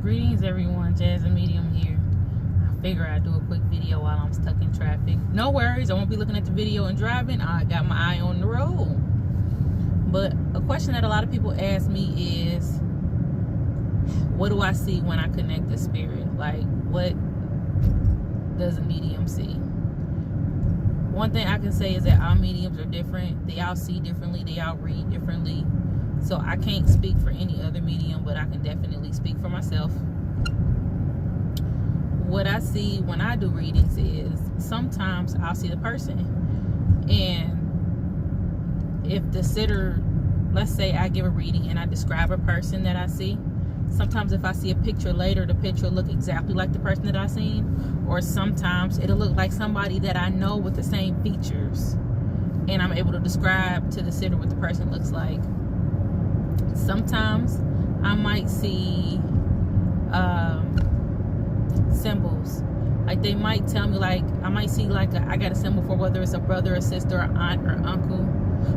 Greetings everyone, Jasmine Medium here. I figure I'd do a quick video while I'm stuck in traffic. No worries, I won't be looking at the video and driving. I got my eye on the road. But a question that a lot of people ask me is, what do I see when I connect the spirit? Like, what does a medium see? One thing I can say is that all mediums are different. They all see differently, they all read differently. So I can't speak for any other medium, but I can definitely speak for myself. What I see when I do readings is sometimes I'll see the person. And if the sitter, let's say I give a reading and I describe a person that I see, sometimes if I see a picture later, the picture will look exactly like the person that I seen. Or sometimes it'll look like somebody that I know with the same features. And I'm able to describe to the sitter what the person looks like. Sometimes I might see symbols. Like they might tell me, like I might see like I got a symbol for whether it's a brother or sister or aunt or uncle.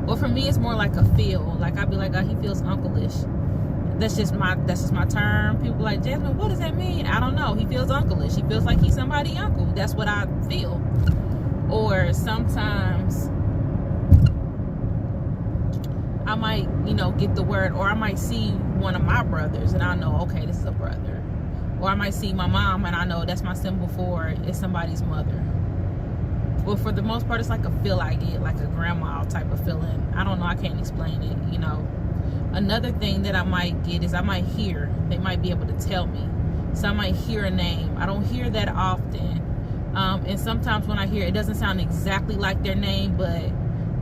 Well, for me it's more like a feel. Like I'd be like, oh, he feels uncle-ish. That's just my term. People like, Jasmine, what does that mean? I don't know. He feels uncle-ish. He feels like he's somebody's uncle. That's what I feel. Or sometimes I might, get the word, or I might see one of my brothers and I know, okay, this is a brother. Or I might see my mom and I know that's my symbol for it's somebody's mother. Well, for the most part, it's like a feel I get, like a grandma type of feeling. I don't know, I can't explain it, Another thing that I might get is I might hear. They might be able to tell me. So I might hear a name. I don't hear that often. And sometimes when I hear it, it doesn't sound exactly like their name, but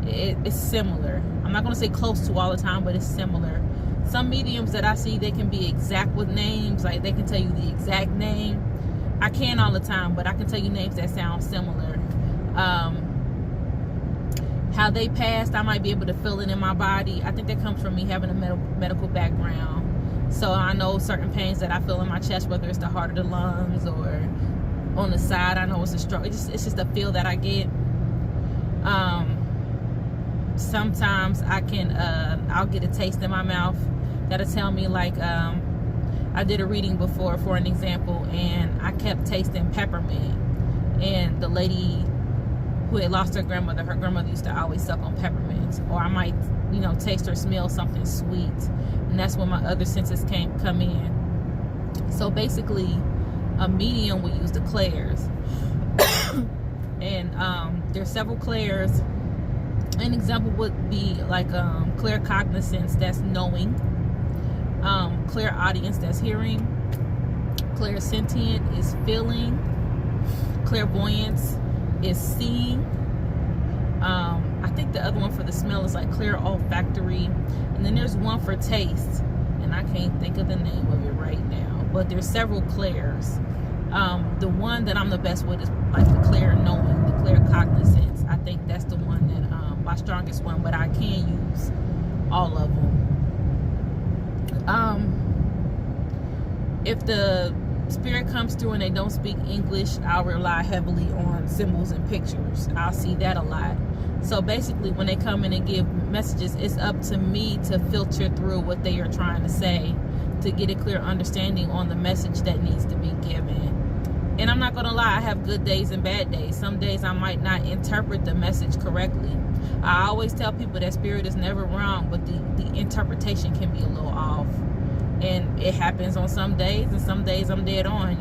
it's similar. I'm not going to say close to all the time, but it's similar. Some mediums that I see, they can be exact with names. Like they can tell you the exact name. I can't all the time, but I can tell you names that sound similar. How they passed, I might be able to feel it in my body. I think that comes from me having a medical background. So I know certain pains that I feel in my chest, whether it's the heart or the lungs or on the side. I know it's a stroke. It's just a feel that I get. Sometimes I can, I'll get a taste in my mouth that'll tell me, like, I did a reading before for an example, and I kept tasting peppermint. And the lady who had lost her grandmother used to always suck on peppermints. Or I might, taste or smell something sweet. And that's when my other senses come in. So basically, a medium will use the clairs. And there's several clairs. An example would be like claircognizance, that's knowing. Clairaudience, that's hearing. Clairsentient is feeling. Clairvoyance is seeing. I think the other one for the smell is like clear olfactory. And then there's one for taste, and I can't think of the name of it right now, but there's several clairs. The one that I'm the best with is like the clair knowing, the claircognizance. I think that's the one that my strongest one, but I can use all of them. If the spirit comes through and they don't speak English, I'll rely heavily on symbols and pictures. I'll see that a lot. So basically, when they come in and give messages, it's up to me to filter through what they are trying to say to get a clear understanding on the message that needs to be given. And I'm not gonna lie, I have good days and bad days. Some days I might not interpret the message correctly. I always tell people that spirit is never wrong, but the interpretation can be a little off. And it happens on some days, and some days I'm dead on,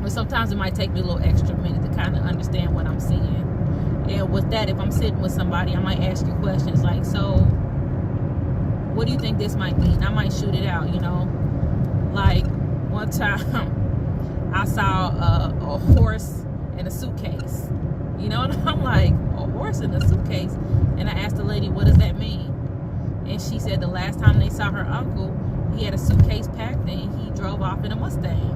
But sometimes it might take me a little extra minute to kind of understand what I'm seeing. And with that, if I'm sitting with somebody, I might ask you questions like, so what do you think this might mean? I might shoot it out, Like one time I saw a horse in a suitcase, and I'm like, a horse in a suitcase? And I asked the lady, what does that mean? And she said the last time they saw her uncle, he had a suitcase packed and he drove off in a Mustang.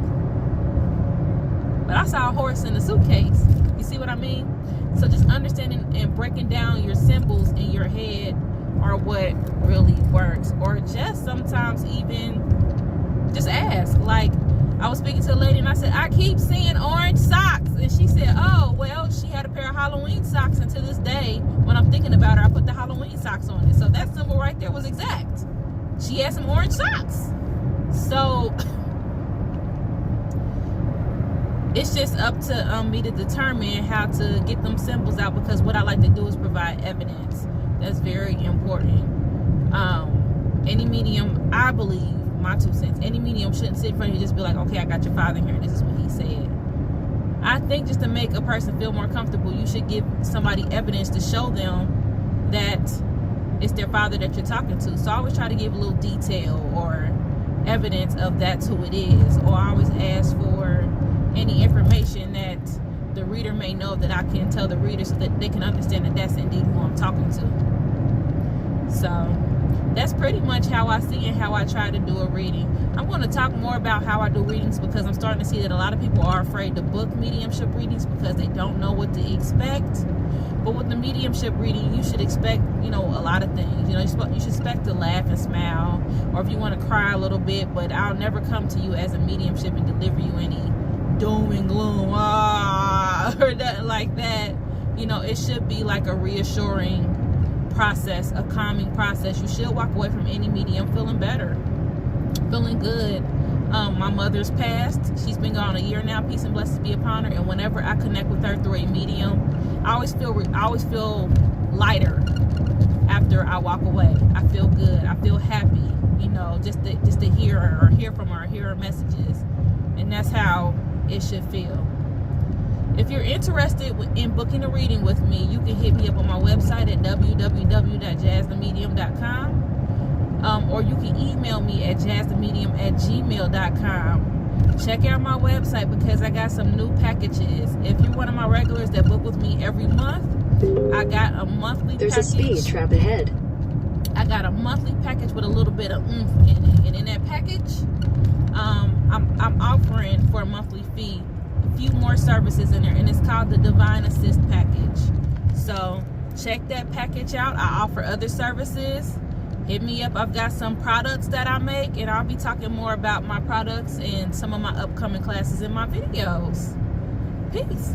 But I saw a horse in a suitcase. You see what I mean? So just understanding and breaking down your symbols in your head are what really works. Or just sometimes even just ask. Like, I was speaking to a lady and I said, I keep seeing orange socks. And she said, oh, well, she had a pair of Halloween socks. And to this day, when I'm thinking about her, I put the Halloween socks on it. So that symbol right there was exact. She had some orange socks. So it's just up to me to determine how to get them symbols out, because what I like to do is provide evidence. That's very important. Any medium, I believe, my 2 cents, any medium shouldn't sit in front of you and just be like, okay, I got your father here, this is what he said. I think just to make a person feel more comfortable, you should give somebody evidence to show them that it's their father that you're talking to. So I always try to give a little detail or evidence of that's who it is. Or I always ask for any information that the reader may know, that I can tell the reader, so that they can understand that that's indeed who I'm talking to. So that's pretty much how I see and how I try to do a reading. I'm going to talk more about how I do readings, because I'm starting to see that a lot of people are afraid to book mediumship readings because they don't know what to expect. But with the mediumship reading, you should expect, a lot of things. You should expect to laugh and smile, or if you want to cry a little bit, but I'll never come to you as a mediumship and deliver you any doom and gloom, or nothing like that. It should be like a reassuring process, a calming process. You should walk away from any medium feeling better, feeling good. My mother's passed. She's been gone a year now. Peace and blessings be upon her. And whenever I connect with her through a medium, I always feel lighter after I walk away. I feel good. I feel happy. Just to hear her, or hear from her, or hear her messages, and that's how it should feel. If you're interested in booking a reading with me, you can hit me up on my website at www.jazzthemedium.com, or you can email me at jazzthemedium@gmail.com. Check out my website, because I got some new packages. If you're one of my regulars that book with me every month, I got a monthly package. There's a speed trap ahead. I got a monthly package with a little bit of oomph in it, and in that package, I'm offering for a monthly fee few more services in there, and it's called the Divine Assist package. So check that package out. I offer other services. Hit me up. I've got some products that I make, and I'll be talking more about my products and some of my upcoming classes in my videos. Peace.